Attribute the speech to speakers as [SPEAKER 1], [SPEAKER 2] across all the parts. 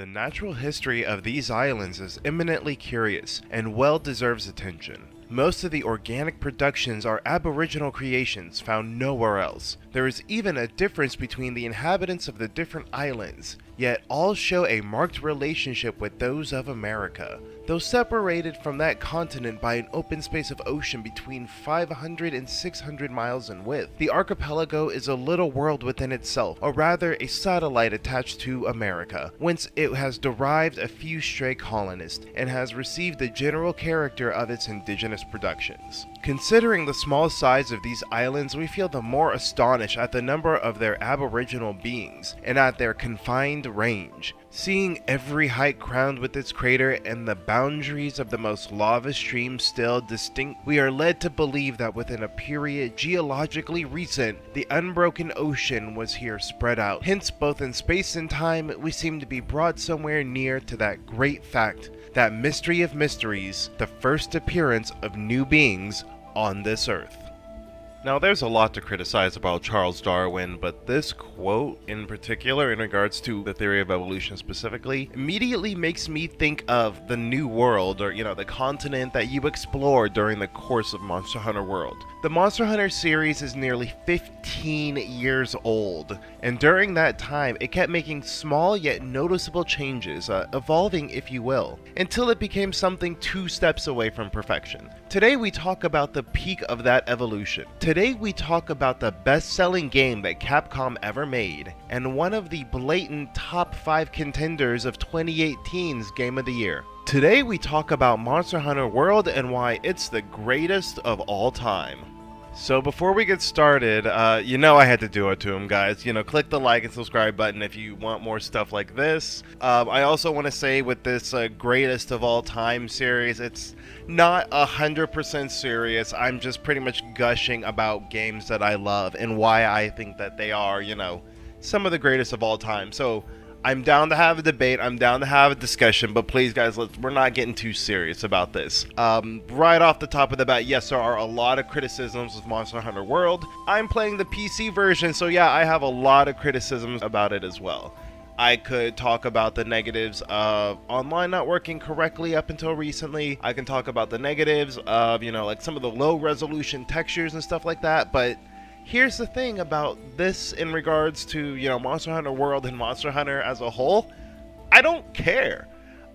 [SPEAKER 1] The natural history of these islands is eminently curious and well deserves attention. Most of the organic productions are aboriginal creations found nowhere else. There is even a difference between the inhabitants of the different islands, yet all show a marked relationship with those of America. Though separated from that continent by an open space of ocean between 500 and 600 miles in width, the archipelago is a little world within itself, or rather a satellite attached to America, whence it has derived a few stray colonists, and has received the general character of its indigenous productions. Considering the small size of these islands, we feel the more astonished at the number of their aboriginal beings, and at their confined range. Seeing every height crowned with its crater and the boundaries of the most lava streams still distinct, we are led to believe that within a period geologically recent, the unbroken ocean was here spread out. Hence, both in space and time, we seem to be brought somewhere near to that great fact, that mystery of mysteries, the first appearance of new beings on this earth. Now, there's a lot to criticize about Charles Darwin, but this quote in particular, in regards to the theory of evolution specifically, immediately makes me think of the New World, or, the continent that you explored during the course of Monster Hunter World. The Monster Hunter series is nearly 15 years old, and during that time, it kept making small yet noticeable changes, evolving if you will, until it became something 2 steps away from perfection. Today we talk about the peak of that evolution. Today we talk about the best-selling game that Capcom ever made, and one of the blatant top 5 contenders of 2018's Game of the Year. Today we talk about Monster Hunter World and why it's the greatest of all time. So before we get started, I had to do it to him, guys. Click the like and subscribe button if you want more stuff like this. I also want to say with this greatest of all time series, it's not 100% serious. I'm just pretty much gushing about games that I love and why I think that they are, some of the greatest of all time. So I'm down to have a debate, I'm down to have a discussion, but please guys, we're not getting too serious about this. Right off the top of the bat, yes, there are a lot of criticisms with Monster Hunter World. I'm playing the PC version, so yeah, I have a lot of criticisms about it as well. I could talk about the negatives of online not working correctly up until recently. I can talk about the negatives of, like some of the low resolution textures and stuff like that, but here's the thing about this in regards to, Monster Hunter World and Monster Hunter as a whole. I don't care.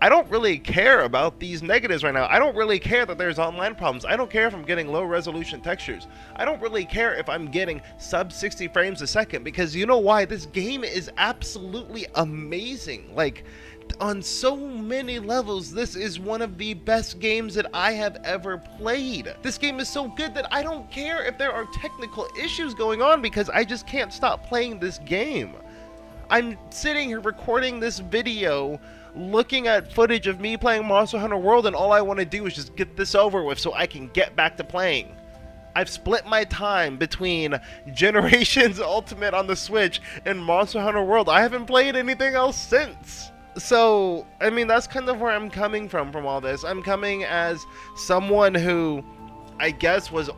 [SPEAKER 1] I don't really care about these negatives right now. I don't really care that there's online problems. I don't care if I'm getting low resolution textures. I don't really care if I'm getting sub 60 frames a second, because you know why? This game is absolutely amazing. Like, on so many levels, this is one of the best games that I have ever played. This game is so good that I don't care if there are technical issues going on, because I just can't stop playing this game. I'm sitting here recording this video, looking at footage of me playing Monster Hunter World, and all I want to do is just get this over with so I can get back to playing. I've split my time between Generations Ultimate on the Switch and Monster Hunter World. I haven't played anything else since. So, that's kind of where I'm coming from all this. I'm coming as someone who, I guess, was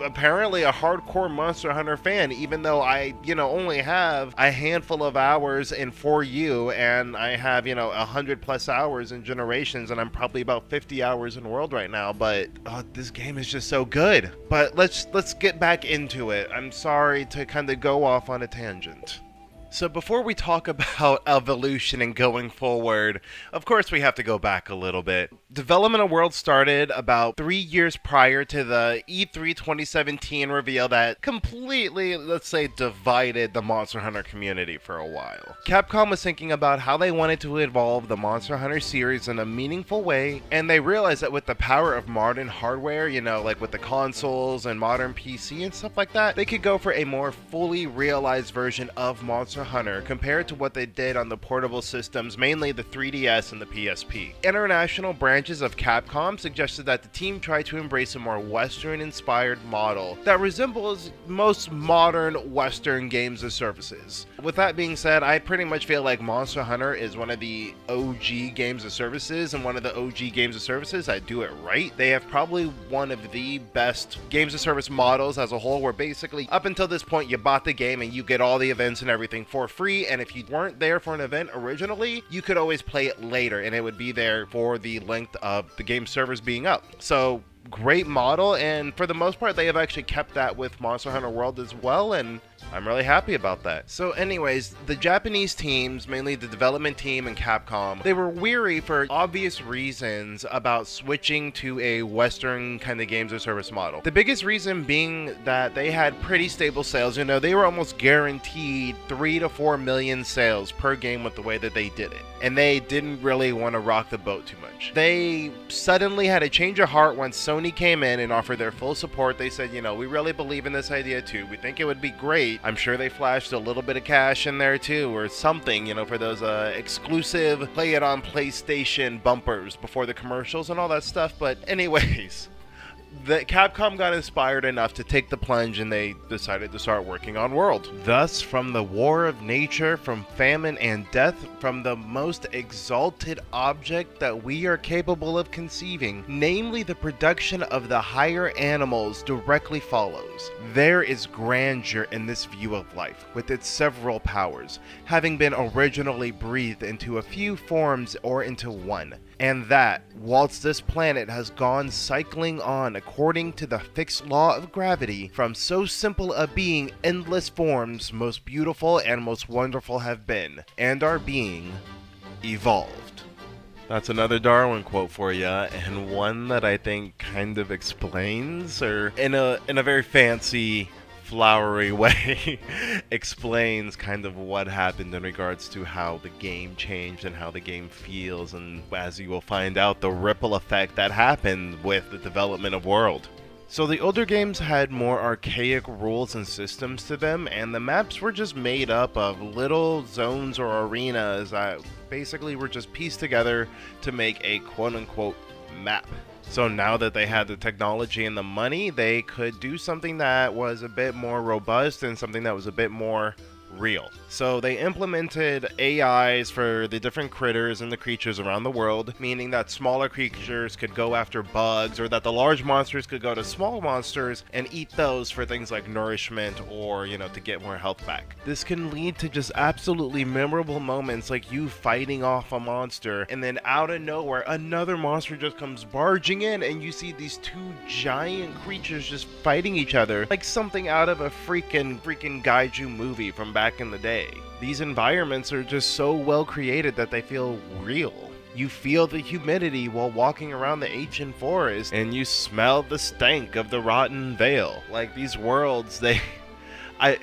[SPEAKER 1] apparently a hardcore Monster Hunter fan, even though I, only have a handful of hours in 4U, and I have, 100 plus hours in Generations, and I'm probably about 50 hours in World right now, but this game is just so good. But let's get back into it. I'm sorry to kind of go off on a tangent. So before we talk about evolution and going forward, of course we have to go back a little bit. Development of World started about 3 years prior to the E3 2017 reveal that completely, let's say, divided the Monster Hunter community for a while. Capcom was thinking about how they wanted to evolve the Monster Hunter series in a meaningful way, and they realized that with the power of modern hardware, like with the consoles and modern PC and stuff like that, they could go for a more fully realized version of Monster Hunter compared to what they did on the portable systems, mainly the 3DS and the PSP. International branches of Capcom suggested that the team try to embrace a more Western-inspired model that resembles most modern Western games as services. With that being said, I pretty much feel like Monster Hunter is one of the OG games of services, and one of the OG games of services that do it right. They have probably one of the best games of service models as a whole, where basically up until this point you bought the game and you get all the events and everything for free, and if you weren't there for an event originally, you could always play it later, and it would be there for the length of the game servers being up. So great model, and for the most part they have actually kept that with Monster Hunter World as well, and I'm really happy about that. So anyways, the Japanese teams, mainly the development team and Capcom, they were weary for obvious reasons about switching to a Western kind of games as service model. The biggest reason being that they had pretty stable sales. You know, they were almost guaranteed 3 to 4 million sales per game with the way that they did it. And they didn't really want to rock the boat too much. They suddenly had a change of heart when Sony came in and offered their full support. They said, you know, we really believe in this idea too. We think it would be great. I'm sure they flashed a little bit of cash in there too, or something, you know, for those exclusive play it on PlayStation bumpers before the commercials and all that stuff. But anyways, the Capcom got inspired enough to take the plunge, and they decided to start working on World. Thus, from the war of nature, from famine and death, from the most exalted object that we are capable of conceiving, namely the production of the higher animals, directly follows. There is grandeur in this view of life, with its several powers, having been originally breathed into a few forms or into one. And that, whilst this planet has gone cycling on according to the fixed law of gravity, from so simple a being endless forms most beautiful and most wonderful have been, and are being, evolved. That's another Darwin quote for ya, and one that I think kind of explains, or in a very fancy, flowery way, explains kind of what happened in regards to how the game changed and how the game feels, and as you will find out, the ripple effect that happened with the development of World. So the older games had more archaic rules and systems to them, and the maps were just made up of little zones or arenas that basically were just pieced together to make a quote-unquote map. So now that they had the technology and the money, they could do something that was a bit more robust and something that was a bit more real. So they implemented AIs for the different critters and the creatures around the world, meaning that smaller creatures could go after bugs, or that the large monsters could go to small monsters and eat those for things like nourishment, or, you know, to get more health back. This can lead to just absolutely memorable moments like you fighting off a monster, and then out of nowhere another monster just comes barging in, and you see these two giant creatures just fighting each other like something out of a freaking kaiju movie from back in the day. These environments are just so well created that they feel real. You feel the humidity while walking around the ancient forest, and you smell the stank of the rotten vale. Like, these worlds, I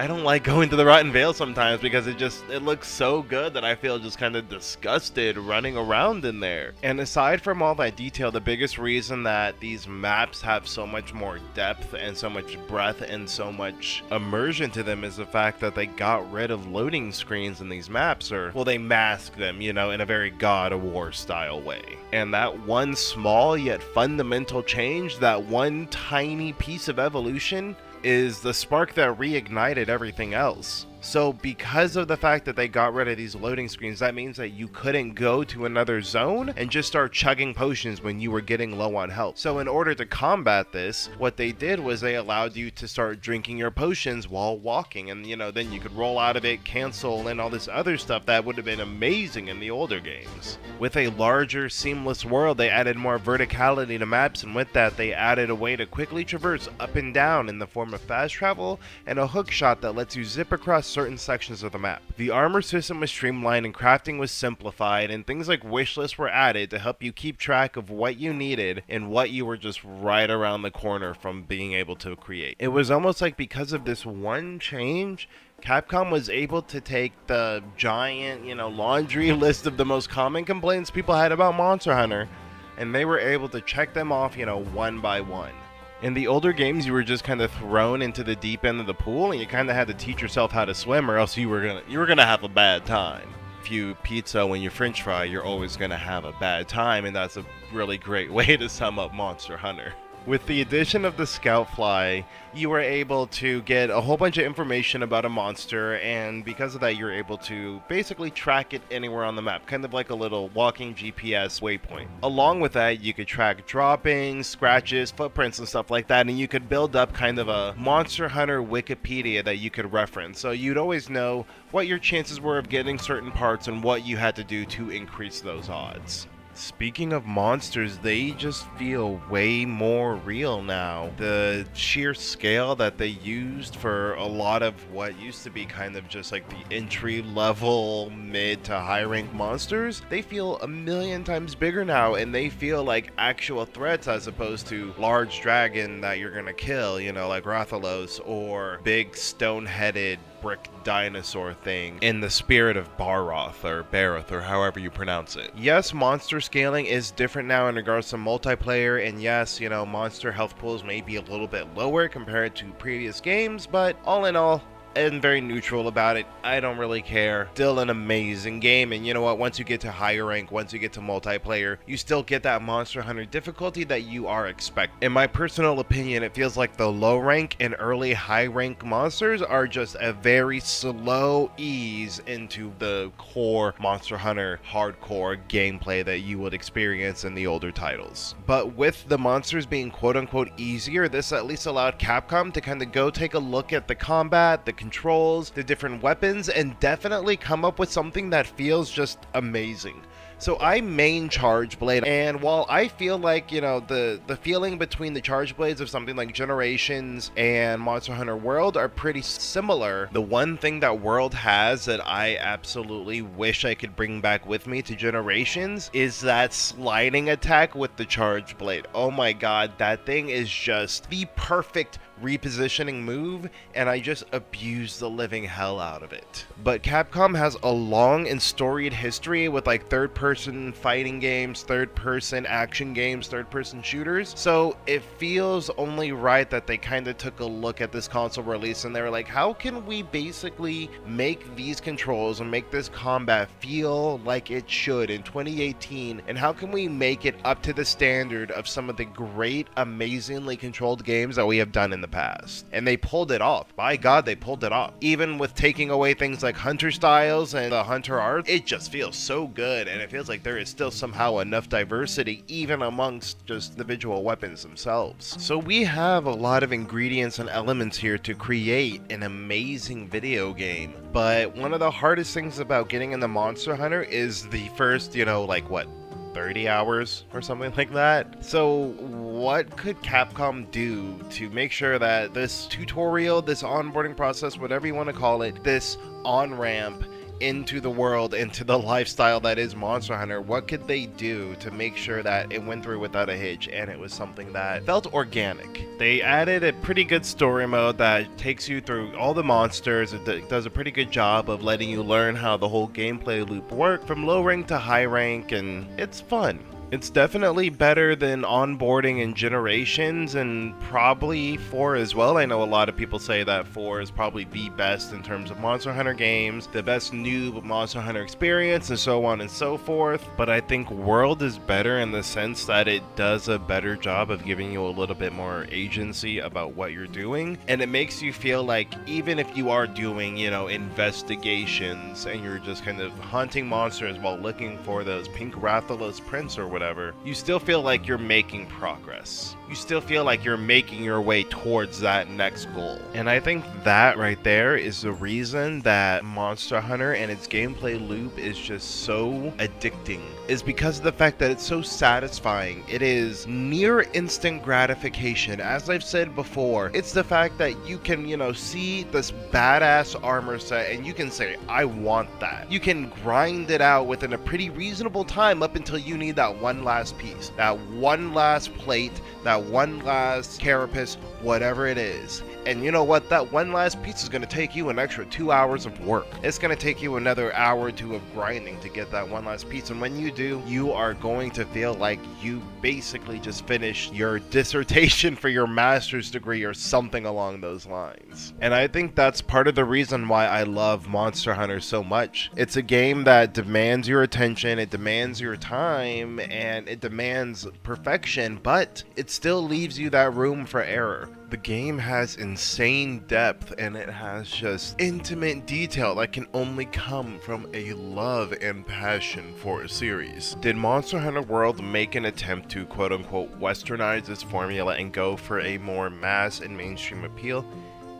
[SPEAKER 1] don't like going to the Rotten Vale sometimes, because it looks so good that I feel just kind of disgusted running around in there. And aside from all that detail, the biggest reason that these maps have so much more depth and so much breadth and so much immersion to them is the fact that they got rid of loading screens in these maps, or, well, they mask them, you know, in a very God of War style way. And that one small yet fundamental change, that one tiny piece of evolution, is the spark that reignited everything else. So because of the fact that they got rid of these loading screens, that means that you couldn't go to another zone and just start chugging potions when you were getting low on health. So in order to combat this, what they did was they allowed you to start drinking your potions while walking, and, you know, then you could roll out of it, cancel, and all this other stuff that would have been amazing in the older games. With a larger, seamless world, they added more verticality to maps, and with that they added a way to quickly traverse up and down in the form of fast travel and a hook shot that lets you zip across certain sections of the map. The armor system was streamlined and crafting was simplified, and things like wish lists were added to help you keep track of what you needed and what you were just right around the corner from being able to create. It was almost like, because of this one change, Capcom was able to take the giant, you know, laundry list of the most common complaints people had about Monster Hunter, and they were able to check them off, you know, one by one. In the older games, you were just kind of thrown into the deep end of the pool, and you kind of had to teach yourself how to swim, or else you were gonna have a bad time. If you pizza when you french fry, you're always gonna have a bad time, and that's a really great way to sum up Monster Hunter. With the addition of the Scout Fly, you were able to get a whole bunch of information about a monster, and because of that, you're able to basically track it anywhere on the map, kind of like a little walking GPS waypoint. Along with that, you could track droppings, scratches, footprints, and stuff like that, and you could build up kind of a Monster Hunter Wikipedia that you could reference, so you'd always know what your chances were of getting certain parts and what you had to do to increase those odds. Speaking of monsters, they just feel way more real now. The sheer scale that they used for a lot of what used to be kind of just like the entry level mid to high rank monsters, they feel a million times bigger now, and they feel like actual threats as opposed to large dragon that you're gonna kill, you know, like Rathalos, or big stone-headed brick dinosaur thing in the spirit of Baroth or Baroth or however you pronounce it. Yes, monster scaling is different now in regards to multiplayer, and yes, you know, monster health pools may be a little bit lower compared to previous games, but all in all, I'm very neutral about it. I don't really care. Still an amazing game, and you know what? Once you get to higher rank, once you get to multiplayer, you still get that Monster Hunter difficulty that you are expecting. In my personal opinion, it feels like the low rank and early high rank monsters are just a very slow ease into the core Monster Hunter hardcore gameplay that you would experience in the older titles. But with the monsters being quote unquote easier, this at least allowed Capcom to kind of go take a look at the combat, the controls, the different weapons, and definitely come up with something that feels just amazing. So I main Charge Blade, and while I feel like, you know, the feeling between the Charge Blades of something like Generations and Monster Hunter World are pretty similar, the one thing that World has that I absolutely wish I could bring back with me to Generations is that sliding attack with the Charge Blade. Oh my god, that thing is just the perfect repositioning move, and I just abuse the living hell out of it. But Capcom has a long and storied history with like third-person fighting games, third-person action games, third-person shooters, so it feels only right that they kind of took a look at this console release and they were like, how can we basically make these controls and make this combat feel like it should in 2018, and how can we make it up to the standard of some of the great, amazingly controlled games that we have done in the past. And they pulled it off. By God, they pulled it off. Even with taking away things like Hunter styles and the Hunter art, it just feels so good, and it feels like there is still somehow enough diversity even amongst just the visual weapons themselves. So we have a lot of ingredients and elements here to create an amazing video game, but one of the hardest things about getting into Monster Hunter is the first, you know, like what, 30 hours or something like that. So what could Capcom do to make sure that this tutorial, this onboarding process, whatever you want to call it, this on-ramp into the world, into the lifestyle that is Monster Hunter, what could they do to make sure that it went through without a hitch and it was something that felt organic? They added a pretty good story mode that takes you through all the monsters. It does a pretty good job of letting you learn how the whole gameplay loop works from low rank to high rank, and it's fun. It's definitely better than onboarding in Generations, and probably 4 as well. I know a lot of people say that 4 is probably the best in terms of Monster Hunter games, the best new Monster Hunter experience, and so on and so forth. But I think World is better in the sense that it does a better job of giving you a little bit more agency about what you're doing. And it makes you feel like even if you are doing, you know, investigations and you're just kind of hunting monsters while looking for those pink Rathalos prints or whatever, you still feel like you're making progress. You still feel like you're making your way towards that next goal. And I think that right there is the reason that Monster Hunter and its gameplay loop is just so addicting, is because of the fact that it's so satisfying. It is near instant gratification. As I've said before, it's the fact that you can, you know, see this badass armor set and you can say, I want that. You can grind it out within a pretty reasonable time up until you need that one last piece, that one last plate, that one last carapace, whatever it is. And you know what? That one last piece is going to take you an extra 2 hours of work. It's going to take you another hour or two of grinding to get that one last piece. And when you do, you are going to feel like you basically just finished your dissertation for your master's degree or something along those lines. And I think that's part of the reason why I love Monster Hunter so much. It's a game that demands your attention, it demands your time, and it demands perfection, but it still leaves you that room for error. The game has insane depth, and it has just intimate detail that can only come from a love and passion for a series. Did Monster Hunter World make an attempt to quote-unquote westernize its formula and go for a more mass and mainstream appeal?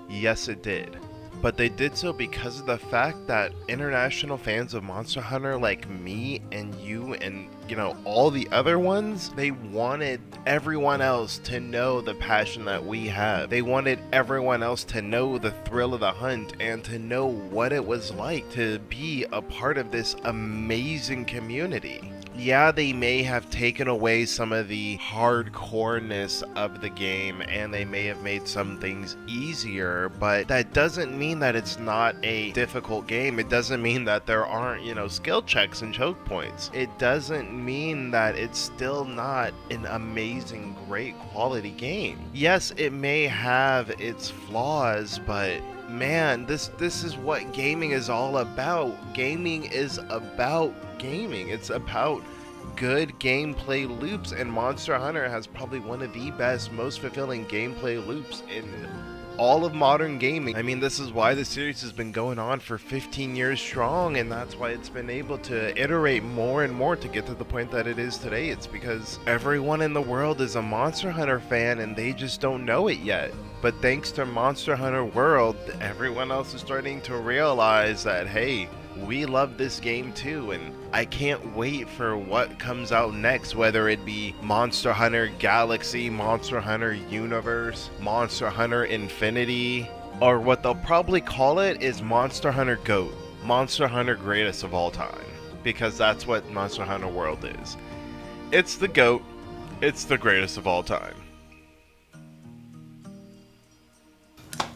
[SPEAKER 1] Yes, it did. But they did so because of the fact that international fans of Monster Hunter like me and you and, all the other ones, they wanted everyone else to know the passion that we have. They wanted everyone else to know the thrill of the hunt and to know what it was like to be a part of this amazing community. Yeah, they may have taken away some of the hardcoreness of the game, and they may have made some things easier, but that doesn't mean that it's not a difficult game. It doesn't mean that there aren't, skill checks and choke points. It doesn't mean that it's still not an amazing, great quality game. Yes, it may have its flaws, but man, this is what gaming is all about. Gaming is about gaming. It's about good gameplay loops, and Monster Hunter has probably one of the best, most fulfilling gameplay loops in all of modern gaming. I mean, this is why the series has been going on for 15 years strong, and that's why it's been able to iterate more and more to get to the point that it is today. It's because everyone in the world is a Monster Hunter fan, and they just don't know it yet. But thanks to Monster Hunter World, everyone else is starting to realize that, hey, we love this game too, and I can't wait for what comes out next, whether it be Monster Hunter Galaxy, Monster Hunter Universe, Monster Hunter Infinity, or what they'll probably call it is Monster Hunter GOAT, Monster Hunter Greatest of All Time, because that's what Monster Hunter World is. It's the GOAT, it's the greatest of all time.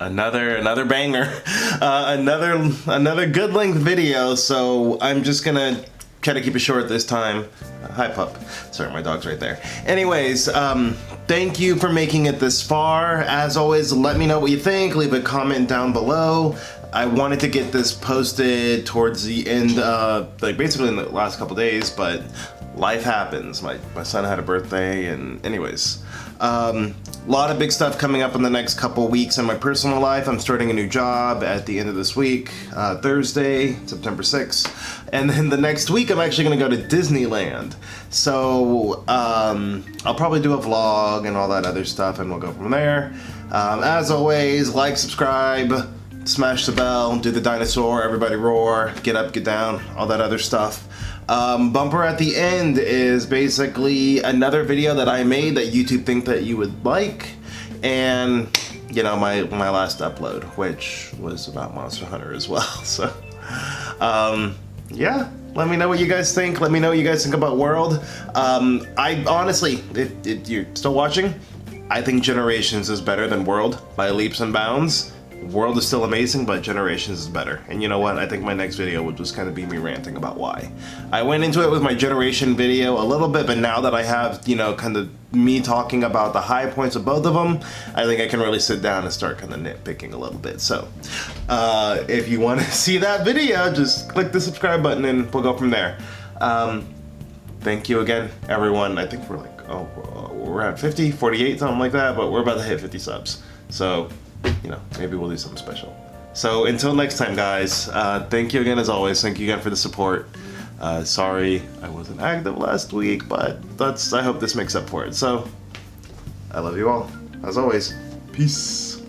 [SPEAKER 2] Another banger, another good length video. So I'm just gonna try to keep it short this time. Hi, pup. Sorry, my dog's right there. Anyways, thank you for making it this far. As always, let me know what you think. Leave a comment down below. I wanted to get this posted towards the end, like basically in the last couple days, but life happens. My son had a birthday, and anyways. A lot of big stuff coming up in the next couple weeks in my personal life. I'm starting a new job at the end of this week, Thursday, September 6th. And then the next week, I'm actually going to go to Disneyland. So I'll probably do a vlog and all that other stuff, and we'll go from there. As always, like, subscribe, smash the bell, do the dinosaur, everybody roar, get up, get down, all that other stuff. Bumper at the end is basically another video that I made that YouTube think that you would like, and my last upload, which was about Monster Hunter as well. So yeah, let me know what you guys think. Let me know what you guys think about World. I honestly, if you're still watching, I think Generations is better than World by leaps and bounds. World is still amazing, but Generations is better. And you know what? I think my next video will just kind of be me ranting about why. I went into it with my Generation video a little bit, but now that I have, kind of me talking about the high points of both of them, I think I can really sit down and start kind of nitpicking a little bit. So, if you want to see that video, just click the subscribe button and we'll go from there. Thank you again, everyone. I think we're like, we're at 50, 48, something like that, but we're about to hit 50 subs. So, maybe we'll do something special. So until next time, guys, thank you again as always. Thank you again for the support. Sorry I wasn't active last week, but I hope this makes up for it. So I love you all, as always. Peace.